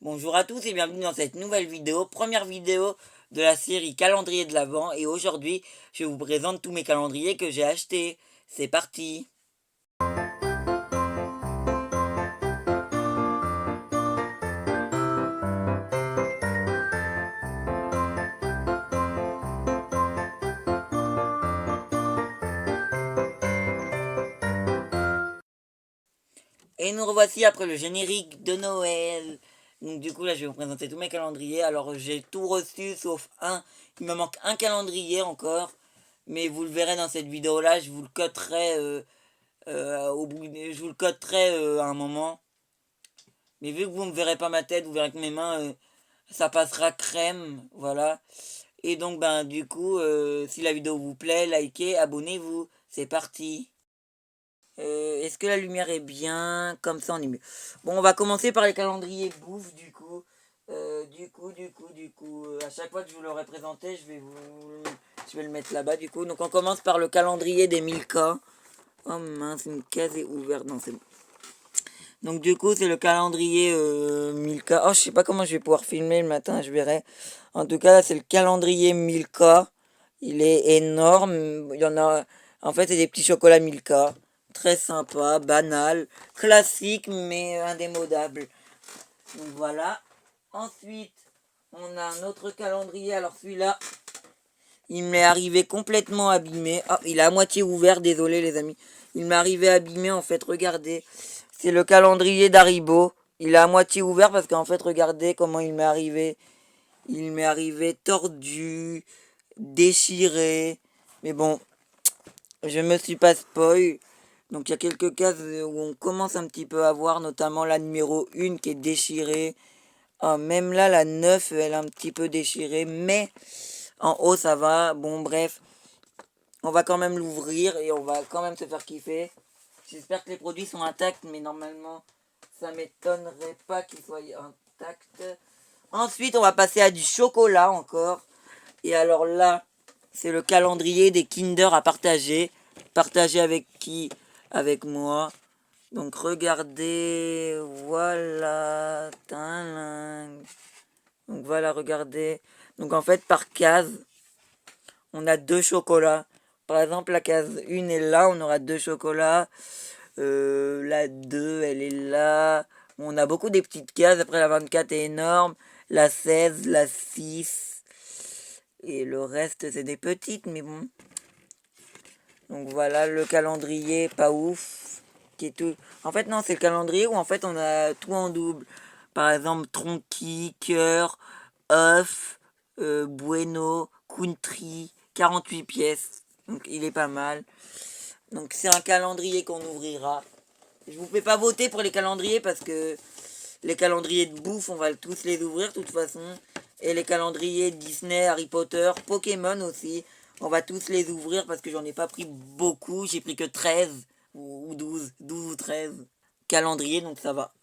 Bonjour à tous et bienvenue dans cette nouvelle vidéo, première vidéo de la série calendrier de l'Avent. Et aujourd'hui, je vous présente tous mes calendriers que j'ai achetés. C'est parti! Et nous revoici après le générique de Noël. Donc du coup là je vais vous présenter tous mes calendriers. Alors j'ai tout reçu sauf un. Il me manque un calendrier encore. Mais vous le verrez dans cette vidéo là. Je vous le coterai je vous le coterai à un moment. Mais vu que vous ne verrez pas ma tête, vous verrez que mes mains, ça passera crème. Voilà. Et donc ben du coup, si la vidéo vous plaît, likez, abonnez-vous. C'est parti. Est-ce que la lumière est bien? Comme ça, on est mieux. Bon, on va commencer par les calendriers bouffe, du coup. À chaque fois que je vous l'aurai présenté, je vais le mettre là-bas, du coup. Donc, on commence par le calendrier des Milka. Oh mince, une case est ouverte. Non, c'est bon. Donc, du coup, c'est le calendrier Milka. Oh, je sais pas comment je vais pouvoir filmer le matin, je verrai. En tout cas, là, c'est le calendrier Milka. Il est énorme. Il y en a. En fait, c'est des petits chocolats Milka. Très sympa, banal, classique, mais indémodable. Donc voilà. Ensuite, on a un autre calendrier. Alors celui-là, il m'est arrivé complètement abîmé. Ah, il est à moitié ouvert, désolé les amis. Il m'est arrivé abîmé en fait, regardez. C'est le calendrier d'Haribo. Il est à moitié ouvert parce qu'en fait, regardez comment il m'est arrivé. Il m'est arrivé tordu, déchiré. Mais bon, je me suis pas spoil. Donc il y a quelques cases où on commence un petit peu à voir, notamment la numéro 1 qui est déchirée. Ah, même là, la 9 elle est un petit peu déchirée. Mais en haut, ça va. Bon, bref. On va quand même l'ouvrir et on va quand même se faire kiffer. J'espère que les produits sont intacts, mais normalement, ça m'étonnerait pas qu'ils soient intacts. Ensuite, on va passer à du chocolat encore. Et alors là, c'est le calendrier des Kinder à partager. Partager avec qui? Avec moi. Donc regardez, voilà. Tadam. Donc voilà, regardez. Donc en fait, par case, on a deux chocolats. Par exemple, la case 1 est là, on aura deux chocolats. La 2 elle est là. On a beaucoup des petites cases. Après, la 24 est énorme. La 16, la 6. Et le reste, c'est des petites, mais bon. Donc voilà, le calendrier, pas ouf. Qui est tout. En fait, non, c'est le calendrier où en fait on a tout en double. Par exemple, Tronqui, Cœur, œuf, Bueno, Country, 48 pièces. Donc il est pas mal. Donc c'est un calendrier qu'on ouvrira. Je vous fais pas voter pour les calendriers parce que les calendriers de bouffe, on va tous les ouvrir de toute façon. Et les calendriers Disney, Harry Potter, Pokémon aussi. On va tous les ouvrir parce que j'en ai pas pris beaucoup. J'ai pris que 13 ou 12 ou 13 calendriers, donc ça va.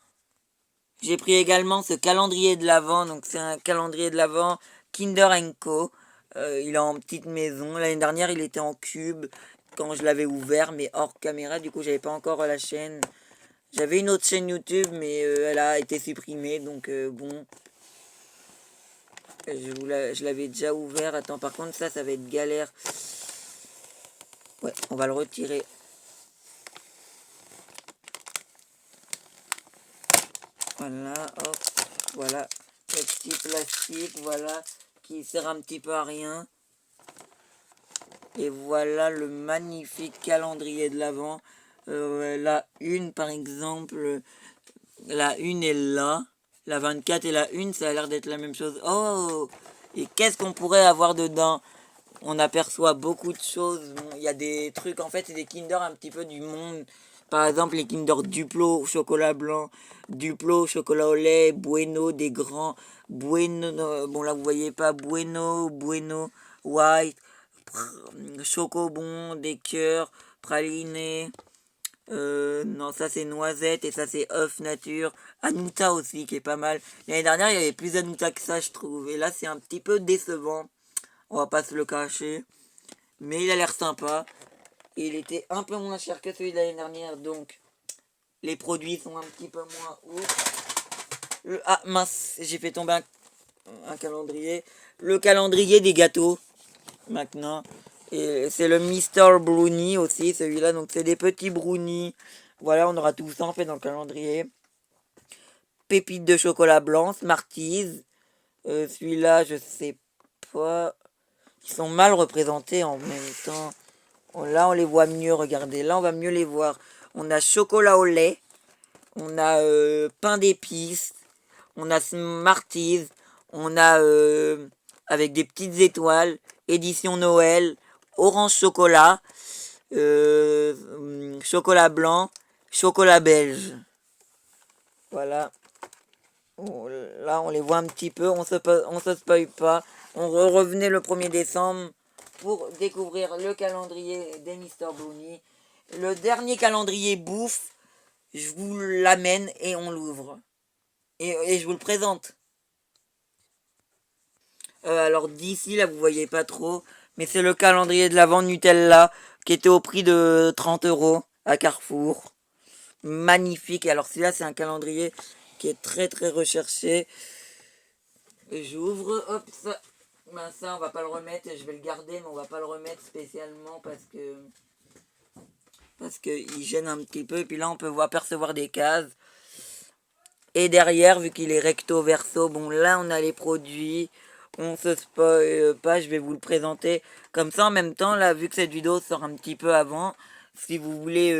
J'ai pris également ce calendrier de l'Avent. Donc c'est un calendrier de l'Avent Kinder Co. Il est en petite maison. L'année dernière, il était en cube quand je l'avais ouvert, mais hors caméra. Du coup, j'avais pas encore la chaîne. J'avais une autre chaîne YouTube, mais elle a été supprimée. Donc bon, je l'avais déjà ouvert. Attends, par contre, ça va être galère. Ouais, on va le retirer. Voilà, hop, voilà. Le petit plastique, voilà, qui sert un petit peu à rien. Et voilà le magnifique calendrier de l'Avent. La une, par exemple, la une est là. La 24 et la une, ça a l'air d'être la même chose. Oh! Et qu'est-ce qu'on pourrait avoir dedans? On aperçoit beaucoup de choses. Bon, il y a des trucs, en fait, c'est des Kinder un petit peu du monde. Par exemple, les Kinder Duplo au chocolat blanc, Duplo au chocolat au lait, Bueno, des grands, Bueno, bon là vous voyez pas, Bueno, White, Chocobon, des cœurs, pralinés, non ça c'est noisette et ça c'est œuf nature, Anuta aussi qui est pas mal. L'année dernière il y avait plus Anuta que ça je trouve, et là c'est un petit peu décevant. On va pas se le cacher. Mais il a l'air sympa. Et il était un peu moins cher que celui de l'année dernière. Donc les produits sont un petit peu moins ouf. Ah mince, j'ai fait tomber un calendrier. Le calendrier des gâteaux, maintenant. Et c'est le Mister Brownie aussi, celui-là. Donc c'est des petits brownies. Voilà, on aura tout ça en fait dans le calendrier. Pépites de chocolat blanc, Smarties. Celui-là, je sais pas. Ils sont mal représentés en même temps. Là, on les voit mieux, regardez. Là, on va mieux les voir. On a chocolat au lait. On a pain d'épices. On a Smarties. On a avec des petites étoiles. Édition Noël. Orange chocolat. Chocolat blanc. Chocolat belge. Voilà. Là, on les voit un petit peu. On se spoil pas. On revenait le 1er décembre pour découvrir le calendrier des Mister Brownie. Le dernier calendrier bouffe, je vous l'amène et on l'ouvre. Et je vous le présente. Alors d'ici, là, vous voyez pas trop. Mais c'est le calendrier de l'Avent Nutella qui était au prix de 30 € à Carrefour. Magnifique. Alors celui-là, c'est un calendrier qui est très très recherché. J'ouvre, hop, ça. Ben ça, on va pas le remettre, je vais le garder, mais on va pas le remettre spécialement parce que il gêne un petit peu. Et puis là, on peut voir apercevoir des cases. Et derrière, vu qu'il est recto verso, bon là, on a les produits. On se spoil pas, je vais vous le présenter comme ça en même temps. Là, vu que cette vidéo sort un petit peu avant, si vous voulez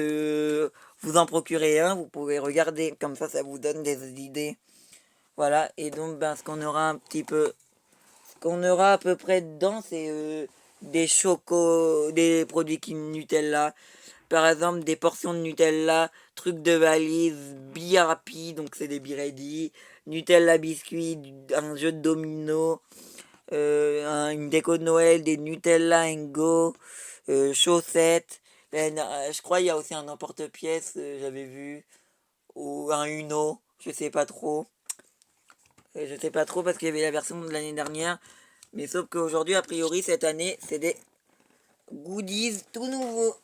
vous en procurer un, vous pouvez regarder. Comme ça vous donne des idées. Voilà, et donc ben, ce qu'on aura un petit peu qu'on aura à peu près dedans, c'est des produits qui Nutella. Par exemple, des portions de Nutella, trucs de valise, billes rapide, donc c'est des billes ready, Nutella biscuits, un jeu de domino, une déco de Noël, des Nutella Go, chaussettes. Je crois qu'il y a aussi un emporte-pièce, j'avais vu, ou un Uno, je sais pas trop. Je sais pas trop parce qu'il y avait la version de l'année dernière. Mais sauf qu'aujourd'hui, a priori, cette année, c'est des goodies tout nouveaux.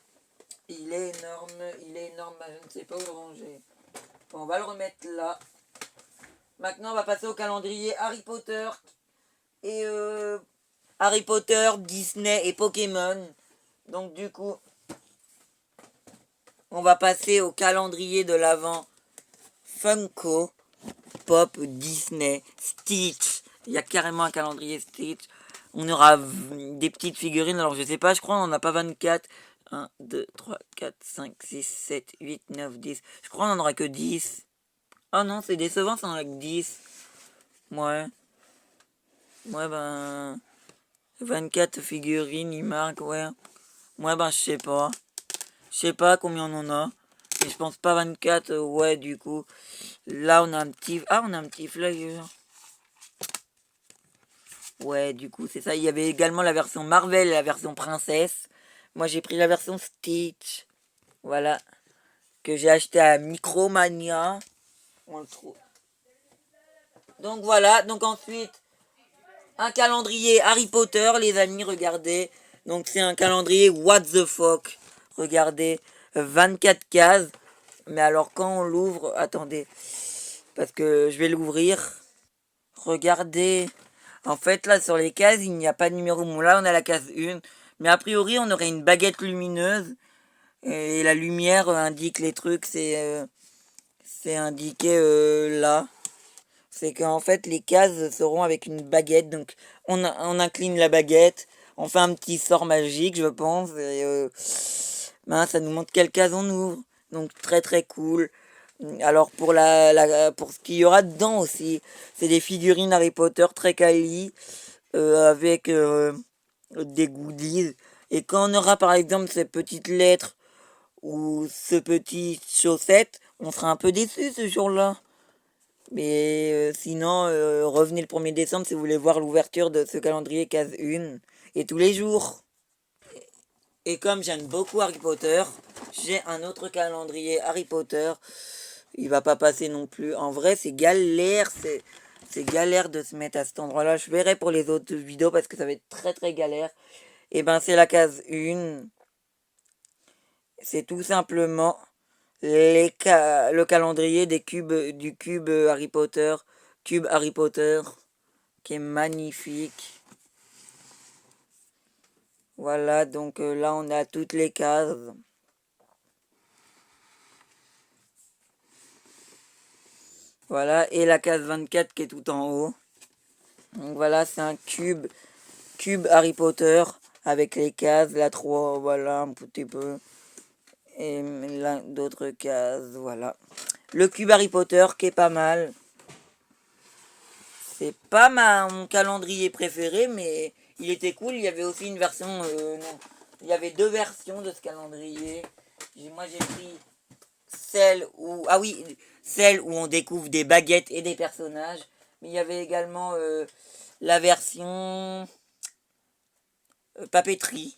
Il est énorme, bah, je ne sais pas où le ranger. Bon, on va le remettre là. Maintenant, on va passer au calendrier Harry Potter. Et Harry Potter, Disney et Pokémon. Donc du coup, on va passer au calendrier de l'Avent Funko, Pop, Disney, Stitch. Il y a carrément un calendrier Stitch. On aura des petites figurines. Alors je sais pas, je crois qu'on n'en a pas 24. 1, 2, 3, 4, 5, 6, 7, 8, 9, 10. Je crois qu'on n'en aura que 10. Oh non, c'est décevant, ça en a que 10. Ouais. Ouais, ben. 24 figurines, il marque, ouais. Ouais, ben, je sais pas. Je sais pas combien on en a. Mais je pense pas 24, ouais, du coup. Là, on a un petit. Ah, on a un petit flyer. Ouais, du coup, c'est ça. Il y avait également la version Marvel et la version Princesse. Moi, j'ai pris la version Stitch. Voilà. Que j'ai acheté à Micromania. On le trouve. Donc voilà. Donc ensuite, un calendrier Harry Potter, les amis, regardez. Donc c'est un calendrier What the fuck. Regardez. 24 cases. Mais alors quand on l'ouvre, attendez. Parce que je vais l'ouvrir. Regardez. En fait, là, sur les cases, il n'y a pas de numéro. Bon, là, on a la case 1. Mais a priori, on aurait une baguette lumineuse. Et la lumière indique les trucs. C'est indiqué là. C'est qu'en fait, les cases seront avec une baguette. Donc, on incline la baguette. On fait un petit sort magique, je pense. Et ben, ça nous montre quelle case on ouvre. Donc, très très cool. Alors pour pour ce qu'il y aura dedans aussi, c'est des figurines Harry Potter très quali avec des goodies. Et quand on aura par exemple ces petites lettres ou ce petit chaussette, on sera un peu déçu ce jour-là. Mais sinon, revenez le 1er décembre si vous voulez voir l'ouverture de ce calendrier case 1 et tous les jours. Et comme j'aime beaucoup Harry Potter, j'ai un autre calendrier Harry Potter. Il va pas passer non plus. En vrai, c'est galère de se mettre à cet endroit-là. Je verrai pour les autres vidéos parce que ça va être très très galère. Et ben c'est la case 1. C'est tout simplement le calendrier du cube Harry Potter cube Harry Potter qui est magnifique. Voilà, donc là on a toutes les cases. Voilà, et la case 24 qui est tout en haut. Donc voilà, c'est un cube Harry Potter avec les cases, la 3, voilà, un petit peu. Et là, d'autres cases, voilà. Le cube Harry Potter qui est pas mal. C'est pas mon calendrier préféré, mais il était cool. Il y avait aussi une version, non, il y avait 2 versions de ce calendrier. Moi j'ai pris celle où, ah oui, celle où on découvre des baguettes et des personnages. Mais il y avait également la version papeterie.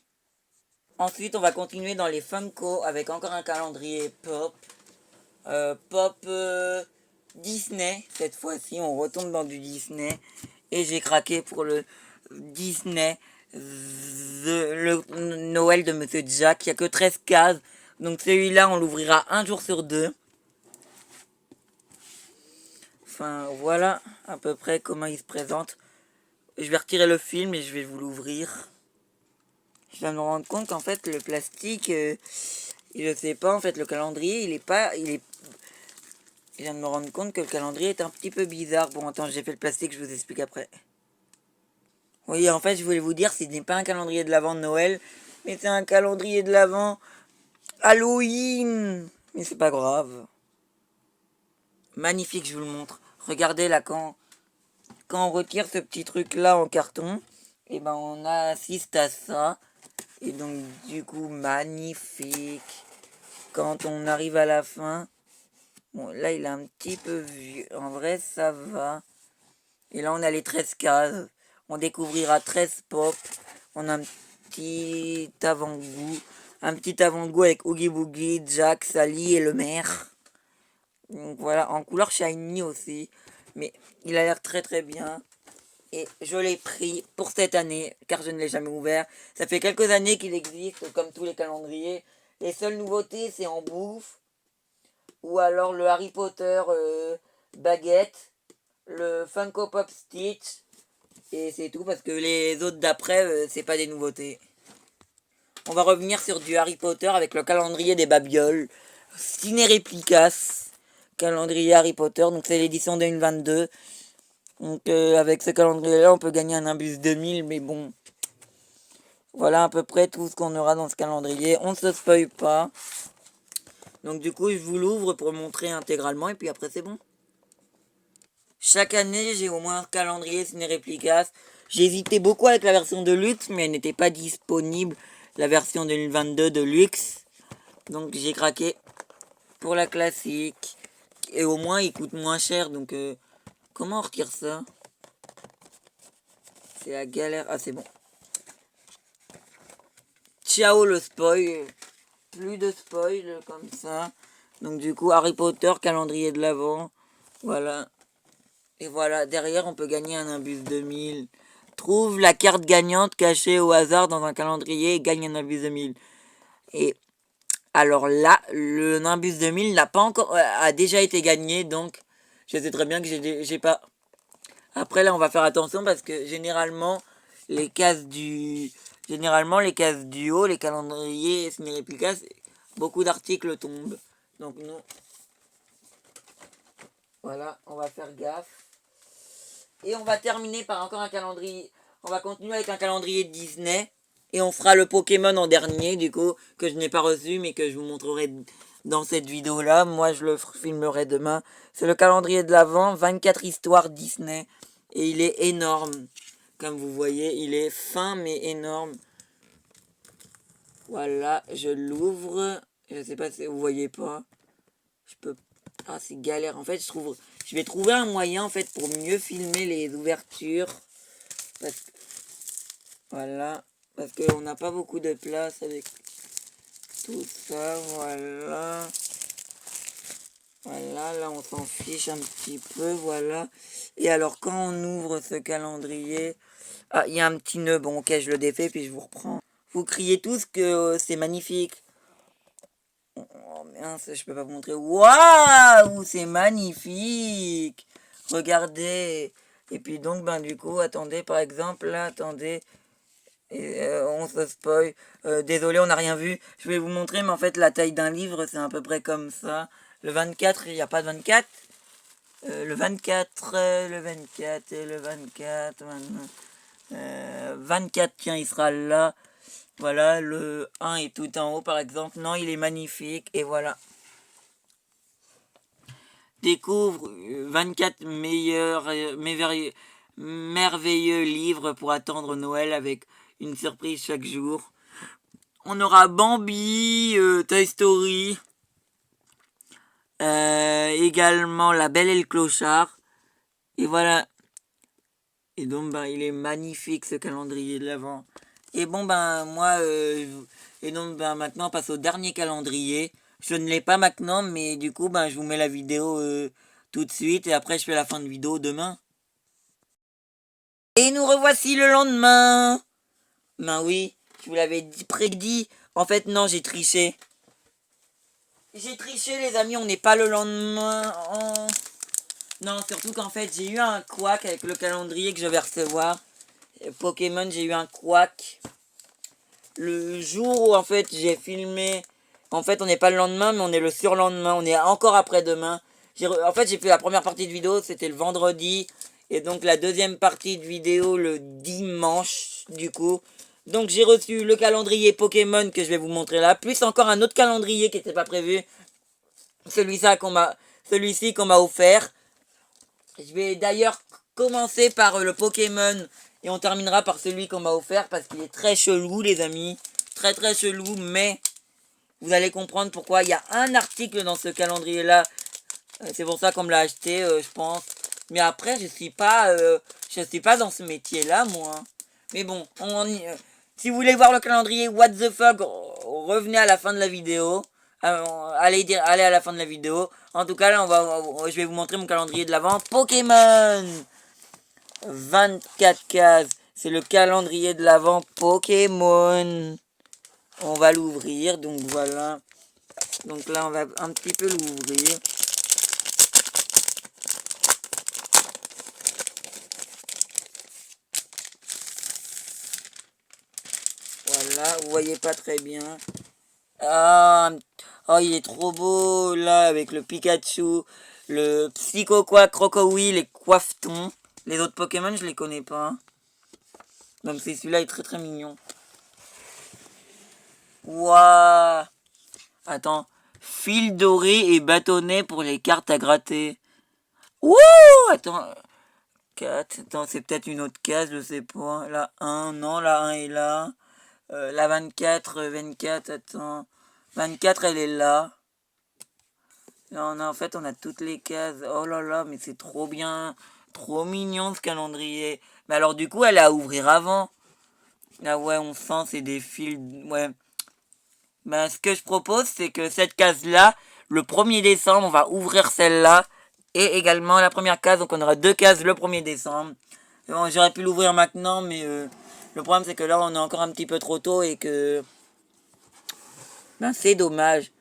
Ensuite, on va continuer dans les Funko avec encore un calendrier pop. Pop Disney. Cette fois-ci, on retourne dans du Disney. Et j'ai craqué pour le Disney le Noël de Monsieur Jack. Il n'y a que 13 cases. Donc celui-là, on l'ouvrira un jour sur 2. Enfin, voilà à peu près comment il se présente. Je vais retirer le film et je vais vous l'ouvrir. Je viens de me rendre compte qu'en fait, le plastique, je sais pas, en fait, le calendrier, il est pas... Je viens de me rendre compte que le calendrier est un petit peu bizarre. Bon, attends, j'ai fait le plastique, je vous explique après. Oui, en fait, je voulais vous dire, ce n'est pas un calendrier de l'Avent de Noël, mais c'est un calendrier de l'Avent Halloween. Mais c'est pas grave. Magnifique, je vous le montre. Regardez là, quand on retire ce petit truc-là en carton, et ben on assiste à ça. Et donc, du coup, magnifique. Quand on arrive à la fin, bon, là, il est un petit peu vieux. En vrai, ça va. Et là, on a les 13 cases. On découvrira 13 pop. On a un petit avant-goût. Un petit avant-goût avec Oogie Boogie, Jack, Sally et le maire. Donc voilà, en couleur shiny aussi. Mais il a l'air très très bien. Et je l'ai pris pour cette année, car je ne l'ai jamais ouvert. Ça fait quelques années qu'il existe, comme tous les calendriers. Les seules nouveautés, c'est en bouffe. Ou alors le Harry Potter baguette. Le Funko Pop Stitch. Et c'est tout, parce que les autres d'après, c'est pas des nouveautés. On va revenir sur du Harry Potter avec le calendrier des babioles. Ciné Réplicas. Calendrier Harry Potter, donc c'est l'édition 2022. Donc avec ce calendrier-là, on peut gagner un Nimbus 2000, mais bon. Voilà à peu près tout ce qu'on aura dans ce calendrier. On ne se spoil pas. Donc du coup, je vous l'ouvre pour montrer intégralement, et puis après c'est bon. Chaque année, j'ai au moins un calendrier Ciné Réplicas. J'hésitais beaucoup avec la version de luxe, mais elle n'était pas disponible, la version 2022 de luxe. Donc j'ai craqué pour la classique. Et au moins, il coûte moins cher, donc... comment on retire ça? C'est la galère. Ah, c'est bon. Ciao le spoil. Plus de spoil comme ça. Donc du coup, Harry Potter, calendrier de l'Avent. Voilà. Et voilà, derrière, on peut gagner un Nimbus 2000. Trouve la carte gagnante cachée au hasard dans un calendrier et gagne un Nimbus 2000. Et alors là, le Nimbus 2000 n'a pas encore... a déjà été gagné, donc je sais très bien que j'ai pas... Après, là, on va faire attention parce que les cases du... Généralement, les cases du haut, les calendriers, Ciné Réplicas, beaucoup d'articles tombent. Donc nous, voilà, on va faire gaffe. Et on va terminer par encore un calendrier. On va continuer avec un calendrier Disney. Et on fera le Pokémon en dernier, du coup, que je n'ai pas reçu, mais que je vous montrerai dans cette vidéo-là. Moi, je le filmerai demain. C'est le calendrier de l'Avent, 24 histoires Disney. Et il est énorme. Comme vous voyez, il est fin, mais énorme. Voilà, je l'ouvre. Je sais pas si vous voyez pas. Je peux... Ah, c'est galère. En fait, je vais trouver un moyen, en fait, pour mieux filmer les ouvertures. Voilà. Parce qu'on n'a pas beaucoup de place avec tout ça. Voilà. Voilà, là, on s'en fiche un petit peu. Voilà. Et alors, quand on ouvre ce calendrier... Ah, il y a un petit nœud. Bon, ok, je le défais, puis je vous reprends. Vous criez tous que c'est magnifique. Oh mince, je peux pas vous montrer. Waouh, c'est magnifique. regardez. Et puis donc, ben du coup, attendez, par exemple, là, attendez. Et, on se spoil. Désolé, on n'a rien vu. Je vais vous montrer, mais en fait, la taille d'un livre, c'est à peu près comme ça. Le 24, il n'y a pas de 24. Le 24, le 24 et le 24. 24, tiens, il sera là. Voilà, le 1 est tout en haut, par exemple. Non, il est magnifique. Et voilà. Découvre 24 meilleurs, merveilleux livres pour attendre Noël avec une surprise chaque jour. On aura Bambi, Toy Story, également La Belle et le Clochard. Et voilà. Et donc, ben, il est magnifique ce calendrier de l'Avent. Et bon, ben, moi, et donc, ben, maintenant, on passe au dernier calendrier. Je ne l'ai pas maintenant, mais du coup, ben, je vous mets la vidéo tout de suite. Et après, je fais la fin de vidéo demain. Et nous revoici le lendemain. Ben oui, je vous l'avais prédit. En fait, non, j'ai triché. J'ai triché, les amis, on n'est pas le lendemain. Non, surtout qu'en fait, j'ai eu un couac avec le calendrier que je vais recevoir. Pokémon, j'ai eu un couac. Le jour où, en fait, j'ai filmé... En fait, on n'est pas le lendemain, mais on est le surlendemain. On est encore après-demain. En fait, j'ai fait la première partie de vidéo, c'était le vendredi. Et donc, la deuxième partie de vidéo, le dimanche, du coup. Donc, j'ai reçu le calendrier Pokémon que je vais vous montrer là. Plus encore un autre calendrier qui n'était pas prévu. Celui-ci qu'on m'a offert. Je vais d'ailleurs commencer par le Pokémon et on terminera par celui qu'on m'a offert parce qu'il est très chelou, les amis. Très très chelou, mais vous allez comprendre pourquoi. Il y a un article dans ce calendrier-là. C'est pour ça qu'on me l'a acheté, je pense. Mais après, je suis pas dans ce métier-là, moi. Mais bon, si vous voulez voir le calendrier What the fuck, revenez à la fin de la vidéo. Allez à la fin de la vidéo. En tout cas, là, je vais vous montrer mon calendrier de l'Avent. Pokémon 24 cases. C'est le calendrier de l'Avent Pokémon. On va l'ouvrir. Donc voilà. Donc là, on va un petit peu l'ouvrir. Voilà, vous voyez pas très bien. Ah, oh, il est trop beau, là, avec le Pikachu, le Psychoquack, Crocowile et Coiffeton. Les autres Pokémon, je les connais pas. Même si celui-là est très très mignon. Waouh! Attends. Fil doré et bâtonnet pour les cartes à gratter. Wouh! Attends. 4. Attends, c'est peut-être une autre case, je sais pas. La 1, non, la 1 est là. La 24, 24, attends. 24, elle est là. Non, en fait, on a toutes les cases. Oh là là, mais c'est trop bien. Trop mignon ce calendrier. Mais alors, du coup, elle est à ouvrir avant. Ah ouais, on sent, c'est des fils. Ouais. Ben, ce que je propose, c'est que cette case-là, le 1er décembre, on va ouvrir celle-là. Et également la première case. Donc, on aura deux cases le 1er décembre. Bon, j'aurais pu l'ouvrir maintenant, mais le problème, c'est que là, on est encore un petit peu trop tôt et que... Ben, c'est dommage.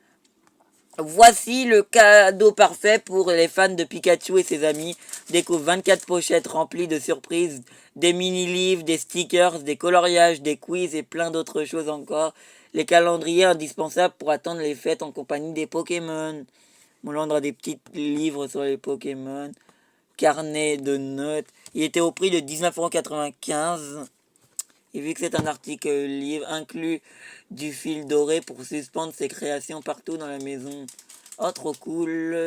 Voici le cadeau parfait pour les fans de Pikachu et ses amis. Découvre 24 pochettes remplies de surprises, des mini-livres, des stickers, des coloriages, des quiz et plein d'autres choses encore. Les calendriers indispensables pour attendre les fêtes en compagnie des Pokémon. Bon, là, on aura des petits livres sur les Pokémon. Carnet de notes. Il était au prix de 19,95 €. Et vu que c'est un article livre, inclut du fil doré pour suspendre ses créations partout dans la maison. Oh, trop cool.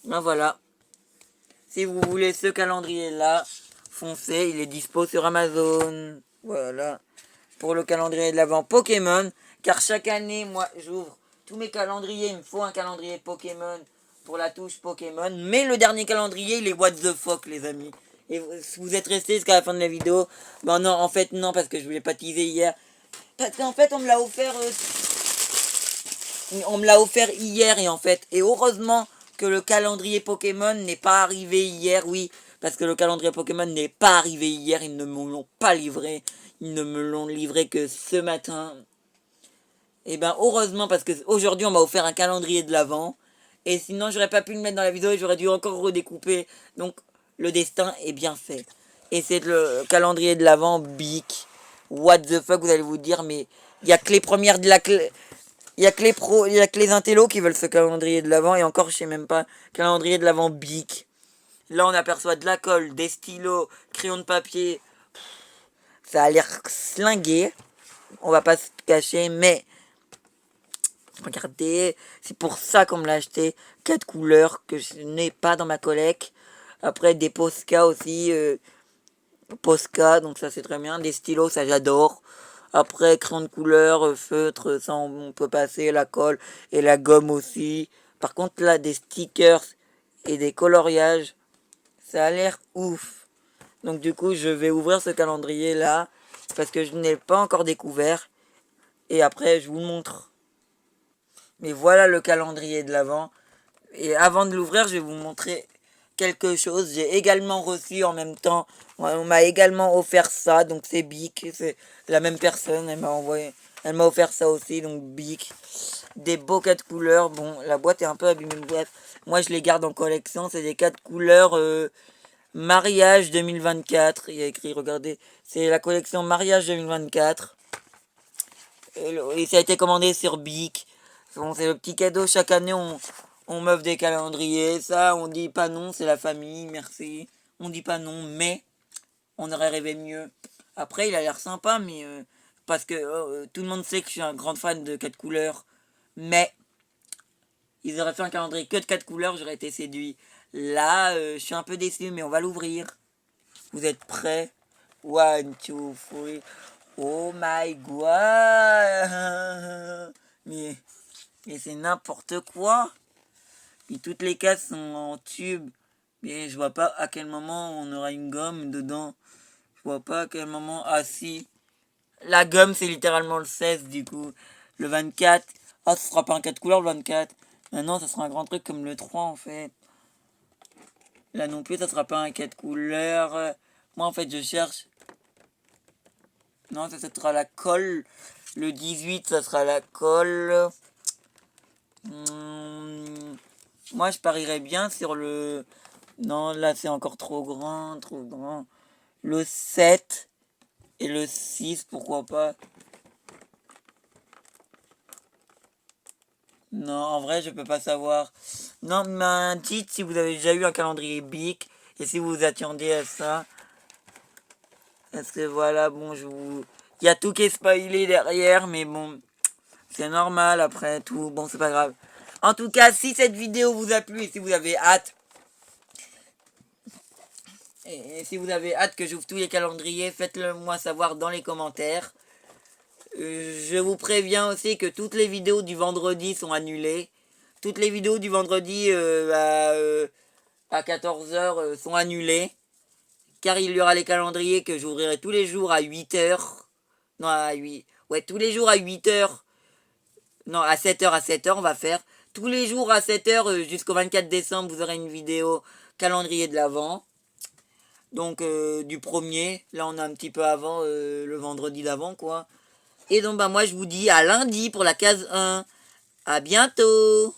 Ben voilà. Si vous voulez ce calendrier-là, foncez, il est dispo sur Amazon. Voilà. Pour le calendrier de l'Avent Pokémon. Car chaque année, moi, j'ouvre tous mes calendriers. Il me faut un calendrier Pokémon pour la touche Pokémon. Mais le dernier calendrier, il est what the fuck, les amis. Et vous êtes restés jusqu'à la fin de la vidéo. Ben non, en fait, non, parce que je voulais pas teaser hier. Parce qu'en fait, on me l'a offert... on me l'a offert hier, et en fait... Et heureusement que le calendrier Pokémon n'est pas arrivé hier, oui. Parce que le calendrier Pokémon n'est pas arrivé hier. Ils ne me l'ont pas livré. Ils ne me l'ont livré que ce matin. Et ben heureusement, parce que aujourd'hui on m'a offert un calendrier de l'Avent. Et sinon, j'aurais pas pu le mettre dans la vidéo et j'aurais dû encore redécouper. Donc, le destin est bien fait. Et c'est le calendrier de l'Avent Bic. What the fuck, vous allez vous dire, mais il y a que les premières de la clé. Il y a que les pros, il y a que les intellos qui veulent ce calendrier de l'Avent. Et encore, je sais même pas. Calendrier de l'Avent Bic. Là, on aperçoit de la colle, des stylos, crayons de papier. Ça a l'air slingué. On va pas se cacher, mais regardez, c'est pour ça qu'on me l'a acheté. 4 couleurs que je n'ai pas dans ma collecte. Après, des Posca aussi. Posca, donc ça c'est très bien. Des stylos, ça j'adore. Après, crayon de couleur, feutre, ça on peut passer. La colle et la gomme aussi. Par contre, là, des stickers et des coloriages, ça a l'air ouf. Donc du coup, je vais ouvrir ce calendrier là. Parce que je n'ai pas encore découvert. Et après, je vous le montre. Mais voilà le calendrier de l'Avent. Et avant de l'ouvrir, je vais vous montrer quelque chose. J'ai également reçu en même temps. On m'a également offert ça. Donc c'est Bic. C'est la même personne. Elle m'a envoyé. Elle m'a offert ça aussi. Donc Bic. Des beaux 4 couleurs. Bon, la boîte est un peu abîmée. Bref. Moi, je les garde en collection. C'est des 4 couleurs. Mariage 2024. Il y a écrit, regardez. C'est la collection Mariage 2024. Et ça a été commandé sur Bic. Bon, c'est le petit cadeau. Chaque année, on m'offre des calendriers. Ça, on dit pas non, c'est la famille, merci. On dit pas non, mais on aurait rêvé mieux. Après, il a l'air sympa, mais parce que tout le monde sait que je suis un grand fan de 4 couleurs. Mais ils auraient fait un calendrier que de 4 couleurs, j'aurais été séduit. Là, je suis un peu déçu, mais on va l'ouvrir. Vous êtes prêts? 1, 2, 3. Oh my god! Mais c'est n'importe quoi. Et toutes les cases sont en tube. Mais je vois pas à quel moment on aura une gomme dedans. Je vois pas à quel moment. Ah si. La gomme c'est littéralement le 16 du coup. Le 24. Ah, ce sera pas un 4 couleurs le 24. Maintenant ça sera un grand truc comme le 3 en fait. Là non plus ça sera pas un 4 couleurs. Moi en fait je cherche. Non, ça sera la colle. Le 18 ça sera la colle. Moi je parierais bien sur le... Non, là c'est encore trop grand, trop grand. Le 7 et le 6, pourquoi pas. Non, en vrai je peux pas savoir. Non, mais dites si vous avez déjà eu un calendrier Bic et si vous vous attendiez à ça. Parce que voilà, bon, je vous... Il y a tout qui est spoilé derrière, mais bon, c'est normal après tout. Bon, c'est pas grave. En tout cas, si cette vidéo vous a plu et si vous avez hâte... Et si vous avez hâte que j'ouvre tous les calendriers, faites-le moi savoir dans les commentaires. Je vous préviens aussi que toutes les vidéos du vendredi sont annulées. Toutes les vidéos du vendredi à 14h sont annulées. Car il y aura les calendriers que j'ouvrirai tous les jours à 8h. Non, à 8. Ouais, tous les jours à 8h. Non, à 7h, on va faire. Tous les jours à 7h jusqu'au 24 décembre, vous aurez une vidéo calendrier de l'Avent. Donc du premier, là on a un petit peu avant le vendredi d'avant quoi. Et donc bah moi je vous dis à lundi pour la case 1. À bientôt.